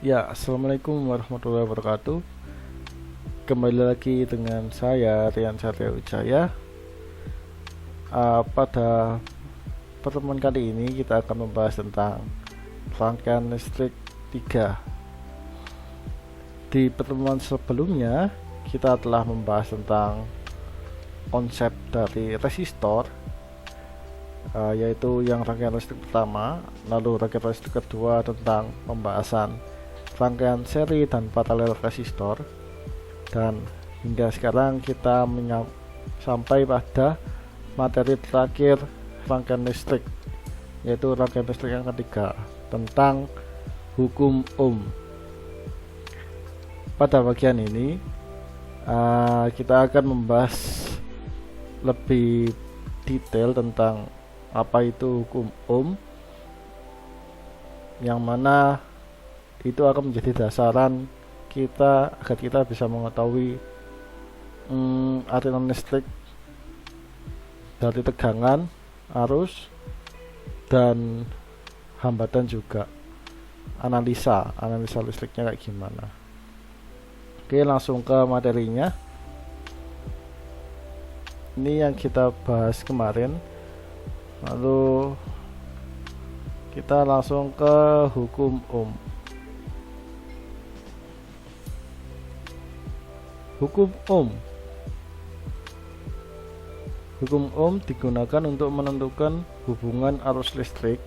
Ya, assalamualaikum warahmatullahi wabarakatuh. Kembali lagi dengan saya Rian Satya Wijaya. Pada pertemuan kali ini kita akan membahas tentang rangkaian listrik 3. Di pertemuan sebelumnya kita telah membahas tentang konsep dari resistor, yaitu yang rangkaian listrik pertama. Lalu rangkaian listrik kedua tentang pembahasan rangkaian seri dan paralel resistor, dan hingga sekarang kita sampai pada materi terakhir rangkaian listrik, yaitu rangkaian listrik yang ketiga tentang hukum Ohm. Pada bagian ini kita akan membahas lebih detail tentang apa itu hukum Ohm, yang mana itu akan menjadi dasaran kita agar kita bisa mengetahui aliran listrik dari tegangan, arus, dan hambatan, juga analisa listriknya kayak gimana. Oke, langsung ke materinya. Ini yang kita bahas kemarin, lalu kita langsung ke hukum Ohm. Hukum Ohm digunakan untuk menentukan hubungan arus listrik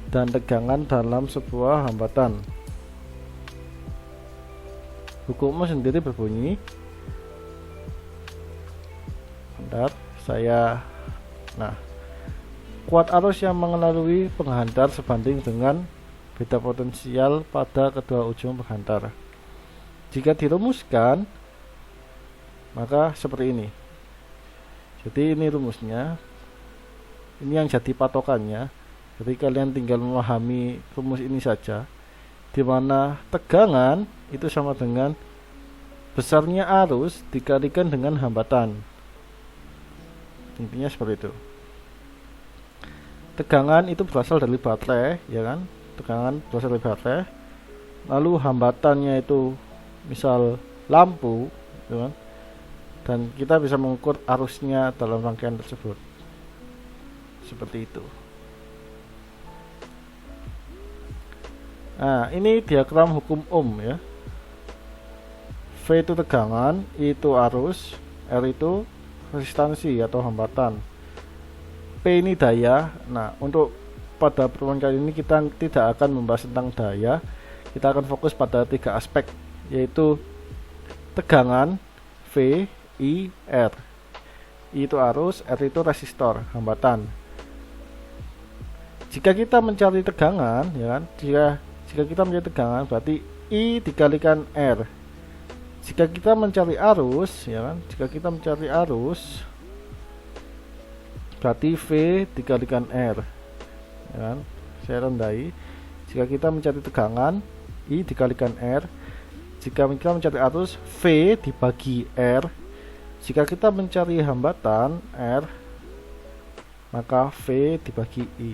dan tegangan dalam sebuah hambatan. Hukum Ohm sendiri berbunyi, kuat arus yang mengelalui penghantar sebanding dengan beda potensial pada kedua ujung penghantar. Jika dirumuskan, maka seperti ini. Jadi ini rumusnya, ini yang jadi patokannya. Jadi kalian tinggal memahami rumus ini saja, di mana tegangan itu sama dengan besarnya arus dikalikan dengan hambatan. Intinya seperti itu. Tegangan itu berasal dari baterai, ya kan? Tegangan berasal dari baterai. Lalu hambatannya itu misal lampu, ya kan? Dan kita bisa mengukur arusnya dalam rangkaian tersebut. Seperti itu. Nah, ini diagram hukum Ohm ya. V itu tegangan, I itu arus, R itu resistansi atau hambatan, P ini daya. Nah, untuk pada pertemuan kali ini kita tidak akan membahas tentang daya. Kita akan fokus pada 3 aspek, yaitu tegangan, V, I, R. I itu arus, R itu resistor, hambatan. Jika kita mencari tegangan, ya kan? Jika kita mencari tegangan, berarti I dikalikan R. Jika kita mencari arus, ya kan? Jika kita mencari arus, berarti V dikalikan R, ya kan? Saya rendai. Jika kita mencari tegangan, I dikalikan R. Jika kita mencari arus, V dibagi R. Jika kita mencari hambatan, R, maka V dibagi I.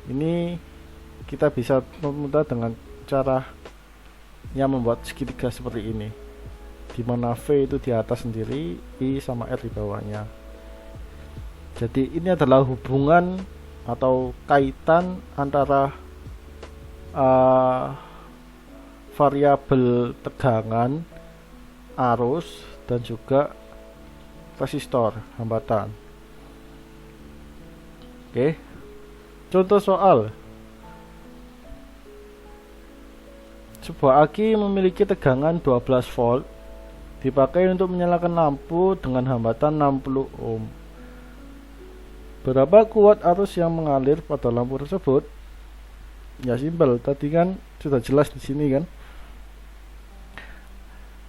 Ini kita bisa memudah dengan cara yang membuat segitiga seperti ini, di mana V itu di atas sendiri, I sama R di bawahnya. Jadi ini adalah hubungan atau kaitan antara variabel tegangan, arus, dan juga resistor, hambatan. Oke. Contoh soal. Sebuah aki memiliki tegangan 12 volt dipakai untuk menyalakan lampu dengan hambatan 60 ohm. Berapa kuat arus yang mengalir pada lampu tersebut? Ya simpel, tadi kan sudah jelas di sini kan.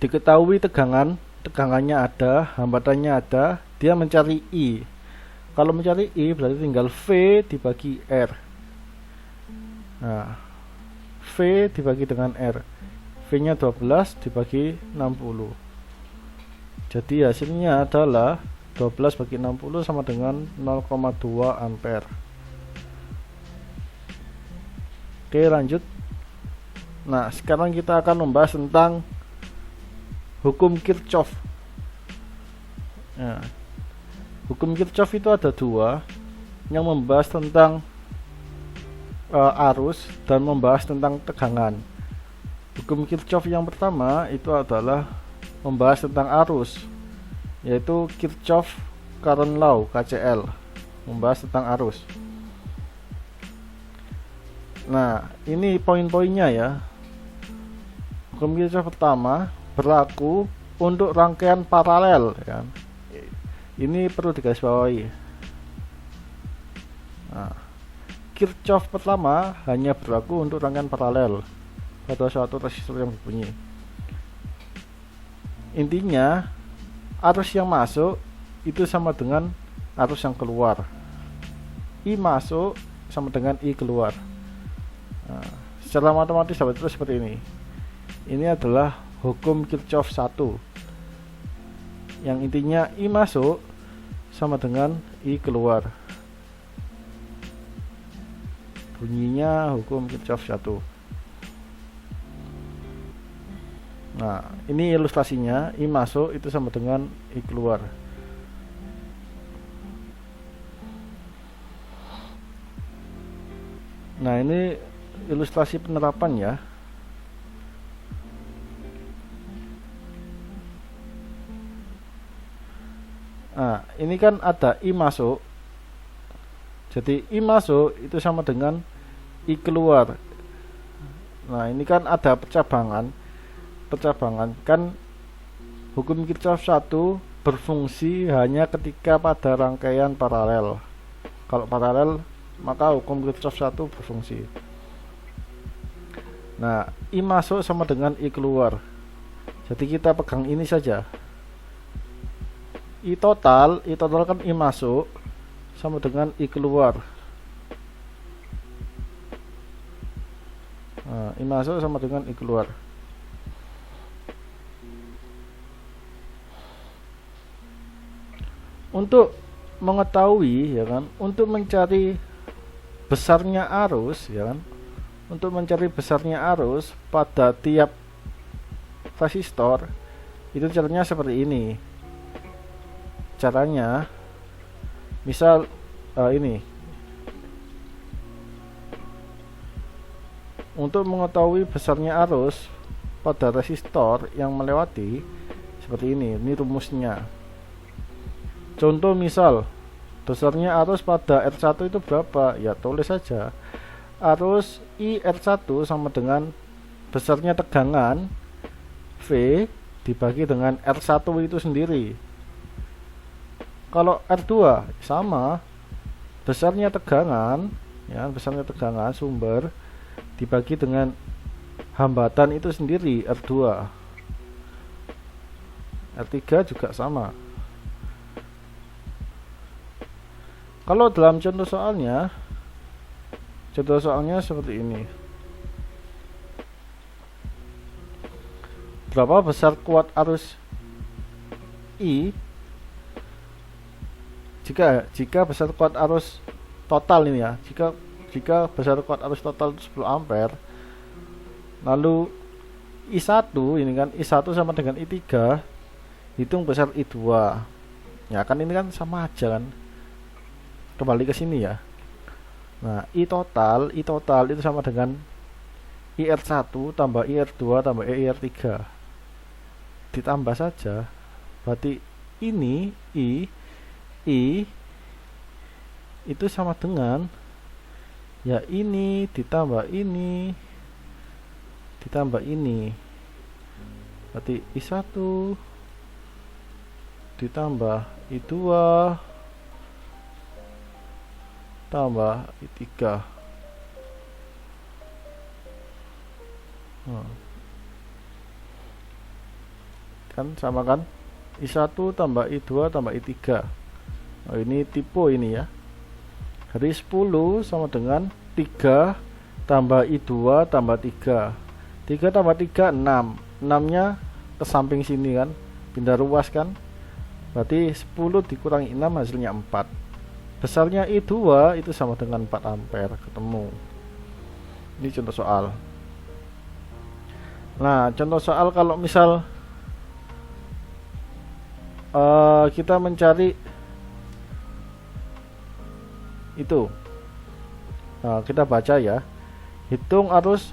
Diketahui tegangannya ada, hambatannya ada, dia mencari I. Kalau mencari I berarti tinggal V dibagi R. Nah, V dibagi dengan R, V nya 12 dibagi 60. Jadi hasilnya adalah 12 bagi 60 sama dengan 0,2 ampere. Oke, lanjut. Nah, sekarang kita akan membahas tentang hukum Kirchhoff. Nah, hukum Kirchhoff itu ada dua, yang membahas tentang arus dan membahas tentang tegangan. Hukum Kirchhoff yang pertama itu adalah membahas tentang arus, yaitu Kirchhoff Current Law (KCL), membahas tentang arus. Nah, ini poin-poinnya ya. Hukum Kirchhoff pertama berlaku untuk rangkaian paralel, ya. Ini perlu digarisbawahi. Nah, Kirchhoff pertama hanya berlaku untuk rangkaian paralel pada suatu resistor yang berbunyi. Intinya, arus yang masuk itu sama dengan arus yang keluar. I masuk sama dengan I keluar. Nah, secara matematis dapat terus seperti ini. Ini adalah hukum Kirchhoff 1, yang intinya I masuk sama dengan I keluar. Bunyinya hukum Kirchhoff 1. Nah, ini ilustrasinya. I masuk itu sama dengan I keluar. Nah, ini ilustrasi penerapan ya. Nah, ini kan ada I masuk. Jadi I masuk itu sama dengan I keluar. Nah, ini kan ada percabangan kan hukum Kirchhoff 1 berfungsi hanya ketika pada rangkaian paralel. Kalau paralel, maka hukum Kirchhoff 1 berfungsi. Nah, I masuk sama dengan I keluar. Jadi kita pegang ini saja. I total kan I masuk sama dengan I keluar. Nah, I masuk sama dengan I keluar. Untuk mengetahui, ya kan, untuk mencari besarnya arus, ya kan, untuk mencari besarnya arus pada tiap resistor, itu caranya seperti ini. Caranya, misal ini, untuk mengetahui besarnya arus pada resistor yang melewati, seperti ini rumusnya. Contoh misal, besarnya arus pada R1 itu berapa? Ya tulis saja. Arus IR1 sama dengan besarnya tegangan V dibagi dengan R1 itu sendiri. Kalau R2 sama, besarnya tegangan, ya, besarnya tegangan sumber dibagi dengan hambatan itu sendiri, R2. R3 juga sama. Kalau dalam contoh soalnya seperti ini. Berapa besar kuat arus I? Jika besar kuat arus total ini ya. Jika besar kuat arus total itu 10 ampere. Lalu I1 ini kan, I1 sama dengan I3, hitung besar I2. Ya kan, ini kan sama aja kan. Kembali ke sini ya. Nah, I total itu sama dengan IR1 tambah IR2 tambah IR3. Ditambah saja. Berarti ini I itu sama dengan, ya, ini ditambah ini ditambah ini. Berarti I1 ditambah I2 tambah I3. Kan sama kan? I1 tambah I2 tambah I3. Oh, ini tipe ini ya. Jadi 10 sama dengan 3 tambah I2 tambah 3. 3 tambah 3 6. 6-nya ke samping sini kan, pindah ruas kan. Berarti 10 dikurangi 6 hasilnya 4. Besarnya I2 itu sama dengan 4 ampere, ketemu. Ini contoh soal. Nah, contoh soal kalau misal kita mencari itu, nah, kita baca ya, hitung arus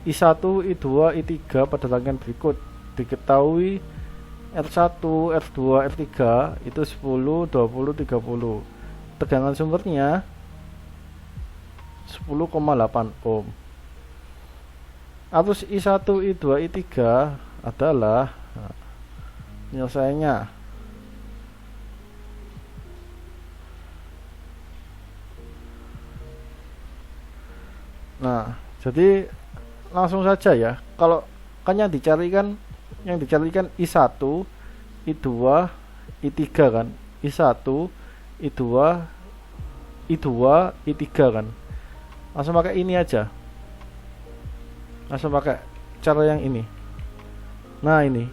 I1, I2, I3 pada rangkaian berikut. Diketahui R1, R2, R3 itu 10, 20, 30. Tegangan sumbernya 10,8 ohm. Arus I1, I2, I3 adalah, nah, penyelesaiannya. Nah, jadi langsung saja ya. Kalau kan yang dicarikan I1, I2, I3 kan. I1, I2, I2, I3 kan. Langsung pakai ini aja. Langsung pakai cara yang ini. Nah, ini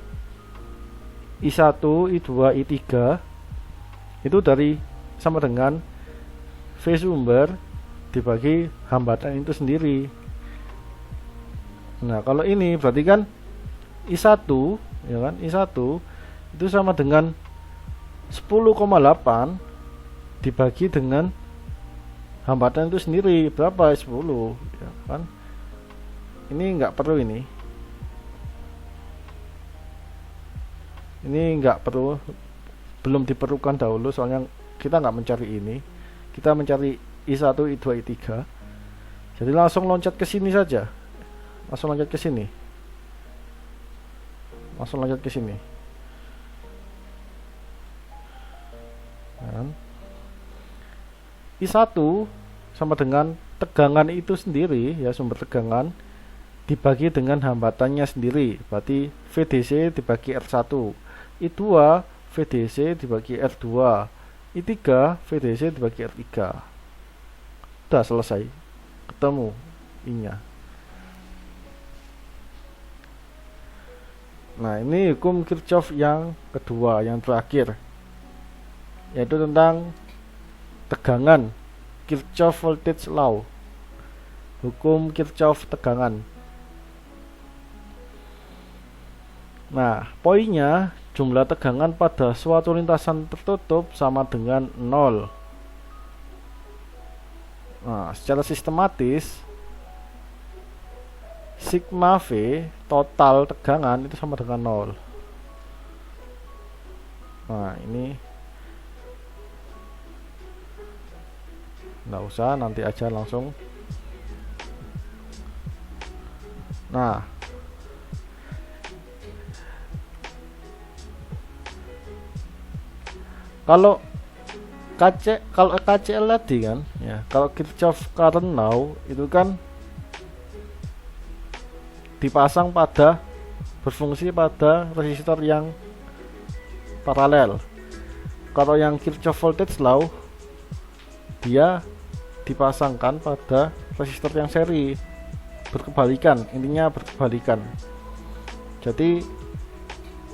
I1, I2, I3 itu dari sama dengan V sumber dibagi hambatan itu sendiri. Nah, kalau ini berarti kan I1 ya kan, I1 itu sama dengan 10,8 dibagi dengan hambatan itu sendiri. Berapa? 10 ya kan. Ini enggak perlu ini. Ini enggak perlu, belum diperlukan dahulu soalnya kita enggak mencari ini. Kita mencari I1, I2, I3. Jadi langsung loncat ke sini saja. Langsung loncat ke sini. Langsung loncat ke sini. Dan I1 sama dengan tegangan itu sendiri ya, sumber tegangan dibagi dengan hambatannya sendiri. Berarti VDC dibagi R1, I2 VDC dibagi R2, I3 VDC dibagi R3. Udah selesai, ketemu I-nya. Nah, ini hukum Kirchhoff yang kedua, yang terakhir, yaitu tentang tegangan, Kirchhoff Voltage Law, hukum Kirchhoff tegangan. Nah, poinnya, jumlah tegangan pada suatu lintasan tertutup sama dengan 0. Nah, secara sistematis sigma V total tegangan itu sama dengan 0. Nah, ini nggak usah, nanti aja langsung. Nah, kalau KCL tadi kan ya, kalau Kirchhoff current law itu kan dipasang pada, berfungsi pada resistor yang paralel. Kalau yang Kirchhoff voltage law dia dipasangkan pada resistor yang seri, berkebalikan, intinya berkebalikan. Jadi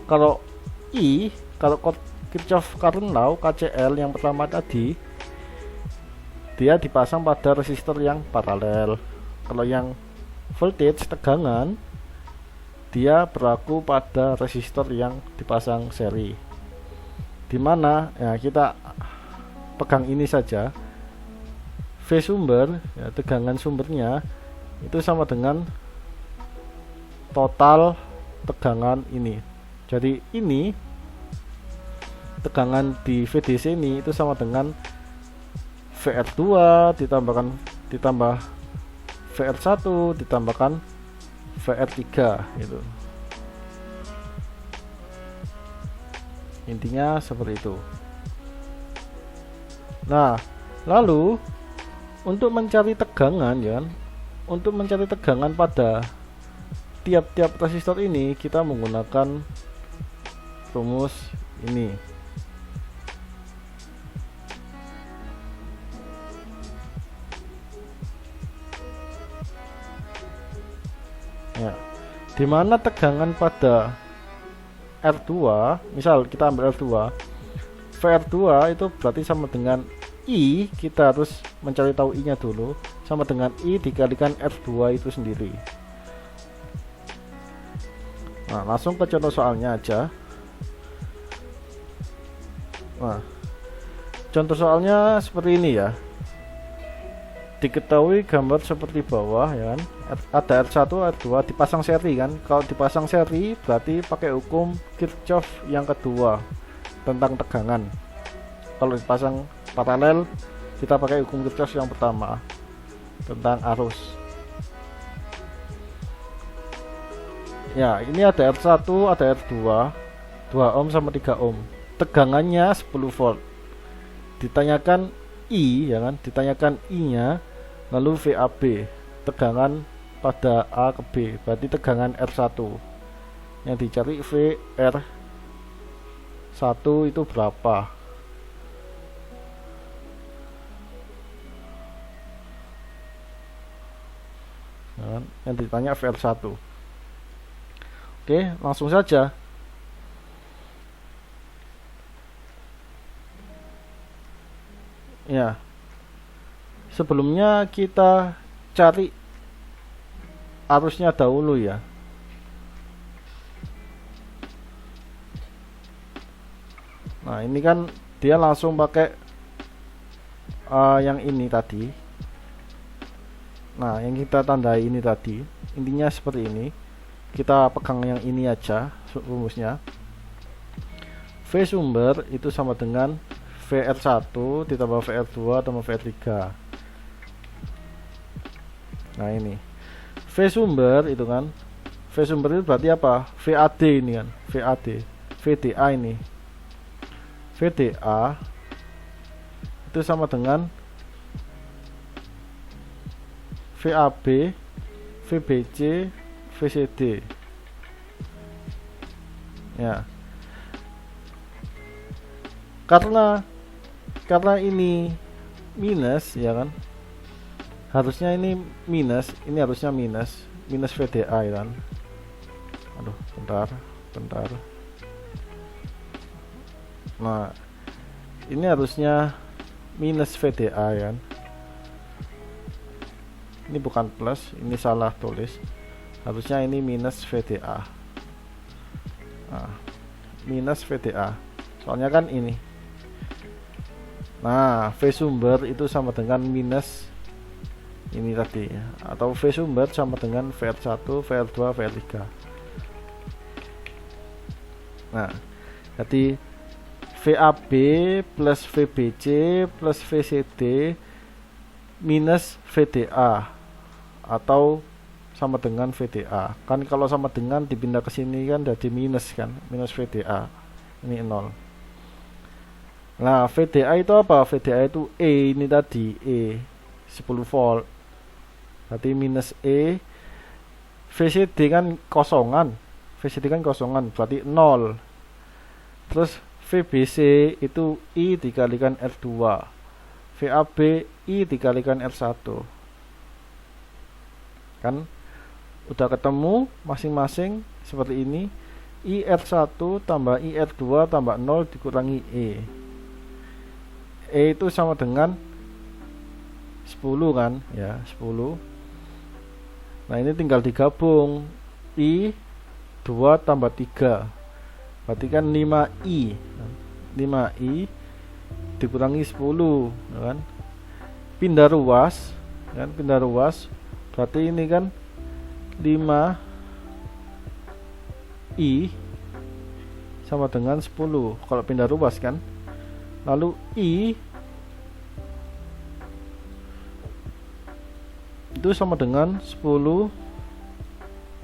kalau Kirchhoff current law KCL yang pertama tadi dia dipasang pada resistor yang paralel. Kalau yang voltage tegangan dia berlaku pada resistor yang dipasang seri. Dimana ya, kita pegang ini saja, V sumber ya, tegangan sumbernya itu sama dengan total tegangan ini. Jadi ini tegangan di VDC ini itu sama dengan VR2 ditambah VR1 ditambahkan VR3 gitu. Intinya seperti itu. Nah, lalu untuk mencari tegangan ya, untuk mencari tegangan pada tiap-tiap resistor ini kita menggunakan rumus ini. Ya, dimana tegangan pada R2, misal kita ambil R2, VR2 itu berarti sama dengan I, kita harus mencari tahu I nya dulu, sama dengan I dikalikan R2 itu sendiri. Nah, langsung ke contoh soalnya aja. Nah, contoh soalnya seperti ini ya. Diketahui gambar seperti bawah ya kan. Ada R1, R2 dipasang seri kan. Kalau dipasang seri berarti pakai hukum Kirchhoff yang kedua tentang tegangan. Kalau dipasang paralel kita pakai hukum Kirchhoff yang pertama tentang arus. Ya, ini ada R1, ada R2, 2 ohm sama 3 ohm. Tegangannya 10 volt. Ditanyakan I ya kan, ditanyakan I-nya, lalu VAB, tegangan pada A ke B, berarti tegangan R1. Yang dicari VR1 itu berapa? Ya kan? Yang ditanya VR1. Oke, langsung saja. Ya, sebelumnya kita cari arusnya dahulu ya. Nah, ini kan dia langsung pakai yang ini tadi. Nah, yang kita tandai ini tadi, intinya seperti ini. Kita pegang yang ini aja rumusnya. V sumber itu sama dengan VR1 ditambah VR2 tambah VR3. Nah, ini V sumber itu kan, V sumber itu berarti apa? VAD ini kan, VAD, VDA ini, VDA itu sama dengan VAB, VBC, VCD. Ya, karena ini minus ya kan, harusnya ini minus, ini harusnya minus VDA ya kan. Aduh, bentar. Nah, ini harusnya minus VDA ya kan. Ini bukan plus, ini salah tulis. Harusnya ini minus VDA. Nah, minus VDA. Soalnya kan ini. Nah, V sumber itu sama dengan minus ini tadi, atau V sumber sama dengan VR1, VR2, VR3. Nah, jadi VAB plus VBC plus VCD minus VDA atau sama dengan VDA. Kan kalau sama dengan dipindah ke sini kan jadi minus kan, minus VDA. Ini 0. Nah, VDA itu apa? VDA itu E ini tadi, E 10 volt. Berarti minus E. VCD kan kosongan. VCD kan kosongan, berarti 0. Terus VBC itu I dikalikan R2. VAB I dikalikan R1. Kan udah ketemu masing-masing seperti ini. IR1 tambah IR2 tambah 0 dikurangi E. E itu sama dengan 10 kan ya, 10. Nah, ini tinggal digabung. I 2 tambah 3 berarti kan 5I. 5I dikurangi 10 kan. Pindah ruas kan, pindah ruas berarti ini kan 5I sama dengan 10 kalau pindah ruas kan. Lalu I itu sama dengan 10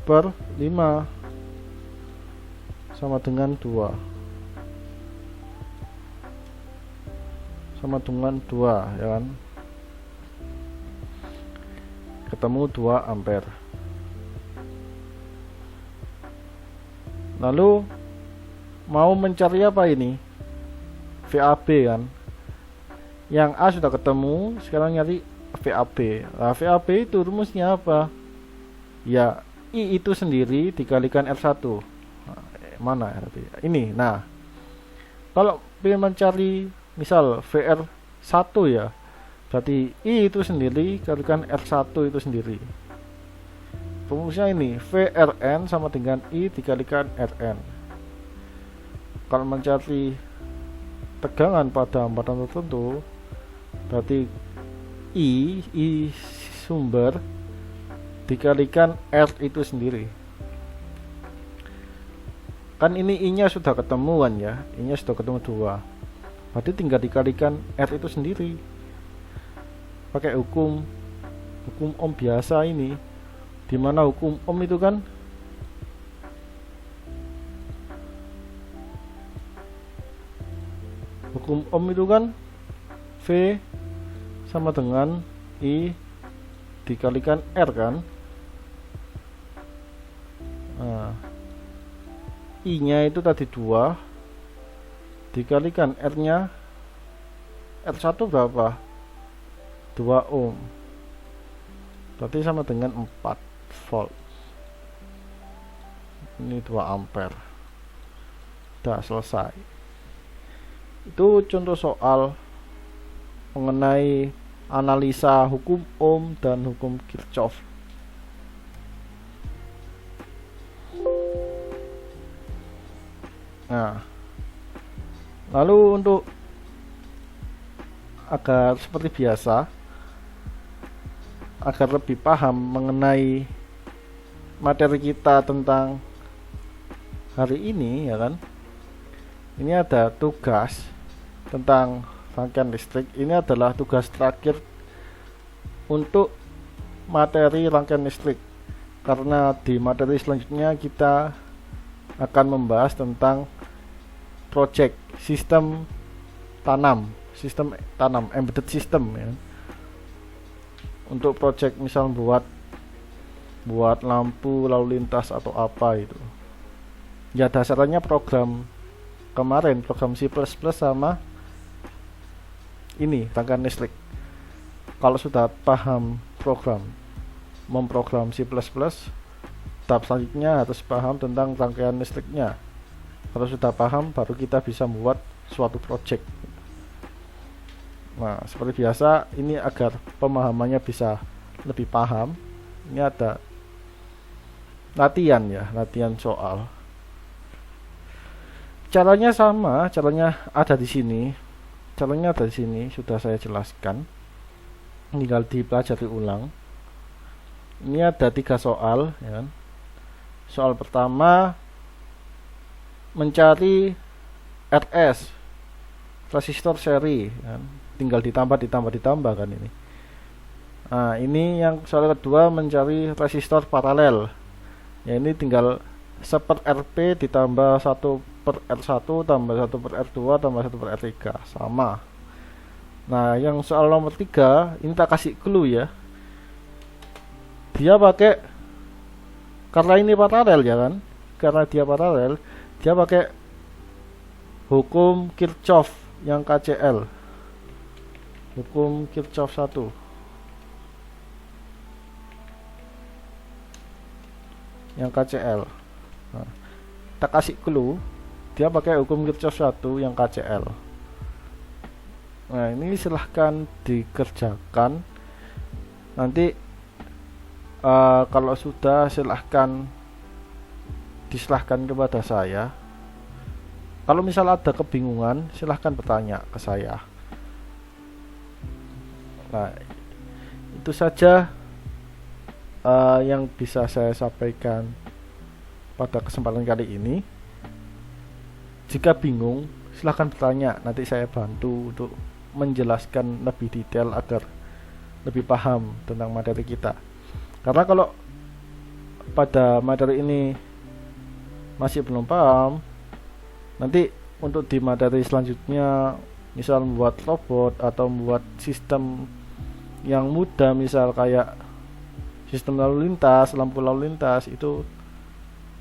per 5 sama dengan 2, sama dengan 2 ya kan, ketemu 2 ampere. Lalu mau mencari apa ini? VAB kan, yang A sudah ketemu, sekarang nyari VAB. Nah, VAB itu rumusnya apa? Ya, I itu sendiri dikalikan R1. Nah, mana R1? Ini. Nah, kalau ingin mencari misal VR1 ya, berarti I itu sendiri kalikan R1 itu sendiri. rumusnya ini VRN sama dengan I dikalikan Rn. Kalau mencari tegangan pada hambatan tertentu, berarti I sumber dikalikan R itu sendiri. Kan ini I nya sudah ketemuan ya, I nya sudah ketemu 2, berarti tinggal dikalikan R itu sendiri pakai hukum Ohm biasa ini, dimana hukum Ohm itu kan V sama dengan I dikalikan R kan. Nah, I nya itu tadi 2 dikalikan R nya, R1 berapa? 2 ohm, berarti sama dengan 4 volt. Ini 2 ampere. Udah selesai. Itu contoh soal mengenai analisa hukum Ohm dan hukum Kirchhoff. Nah, lalu untuk agar seperti biasa, agar lebih paham mengenai materi kita tentang hari ini ya kan, ini ada tugas tentang rangkaian listrik. Ini adalah tugas terakhir untuk materi rangkaian listrik, karena di materi selanjutnya kita akan membahas tentang project sistem tanam embedded system ya. Untuk project misal buat lampu lalu lintas atau apa itu ya, dasarnya program kemarin, program C++ sama ini rangkaian listrik. Kalau sudah paham memprogram C++, tahap selanjutnya harus paham tentang rangkaian listriknya. Kalau sudah paham, baru kita bisa membuat suatu project. Nah, seperti biasa, ini agar pemahamannya bisa lebih paham, ini ada latihan ya, latihan soal. Caranya sama, caranya ada di sini. Sudah saya jelaskan. Tinggal dipelajari ulang. Ini ada 3 soal ya kan? Soal pertama mencari RS, resistor seri kan? Tinggal ditambah kan ini. Nah, ini yang soal kedua mencari resistor paralel. Ya, ini tinggal 1/Rp ditambah 1/R1 tambah 1/R2 tambah 1/R3 sama. Nah, yang soal nomor 3 ini tak kasih clue ya. Dia pakai, karena ini paralel ya kan, karena dia paralel, dia pakai hukum Kirchhoff yang KCL, hukum Kirchhoff 1. Yang KCL. Nah, tak kasih clue, dia pakai hukum Kirchhoff 1 yang KCL. Nah, ini silahkan dikerjakan. Nanti kalau sudah disilahkan kepada saya. Kalau misal ada kebingungan, silahkan bertanya ke saya. Nah, itu saja yang bisa saya sampaikan pada kesempatan kali ini. Jika bingung, silahkan bertanya, nanti saya bantu untuk menjelaskan lebih detail agar lebih paham tentang materi kita. Karena kalau pada materi ini masih belum paham, nanti untuk di materi selanjutnya, misal membuat robot atau membuat sistem yang mudah, misal kayak sistem lalu lintas, lampu lalu lintas, itu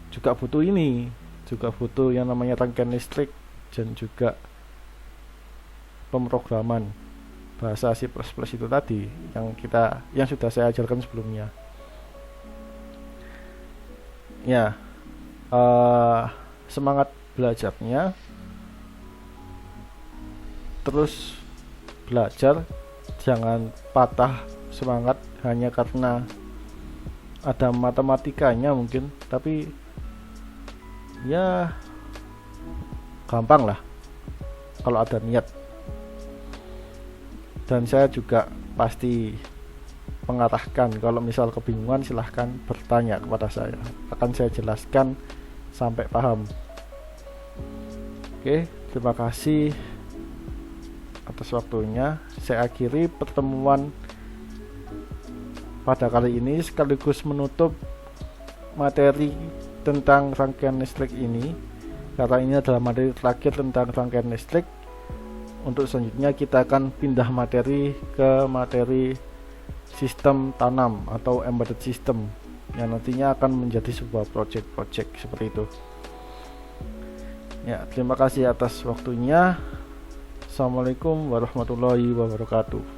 juga butuh yang namanya rangkaian listrik dan juga pemrograman bahasa C++ itu tadi yang sudah saya ajarkan sebelumnya. Ya, semangat belajarnya, terus belajar, jangan patah semangat hanya karena ada matematikanya mungkin, tapi ya gampang lah kalau ada niat. Dan saya juga pasti mengarahkan, kalau misal kebingungan silahkan bertanya kepada saya, akan saya jelaskan sampai paham. Oke, terima kasih atas waktunya. Saya akhiri pertemuan pada kali ini sekaligus menutup materi tentang rangkaian listrik ini, karena ini adalah materi terakhir tentang rangkaian listrik. Untuk selanjutnya kita akan pindah materi ke materi sistem tanam atau embedded system yang nantinya akan menjadi sebuah project seperti itu. Ya, terima kasih atas waktunya. Assalamualaikum warahmatullahi wabarakatuh.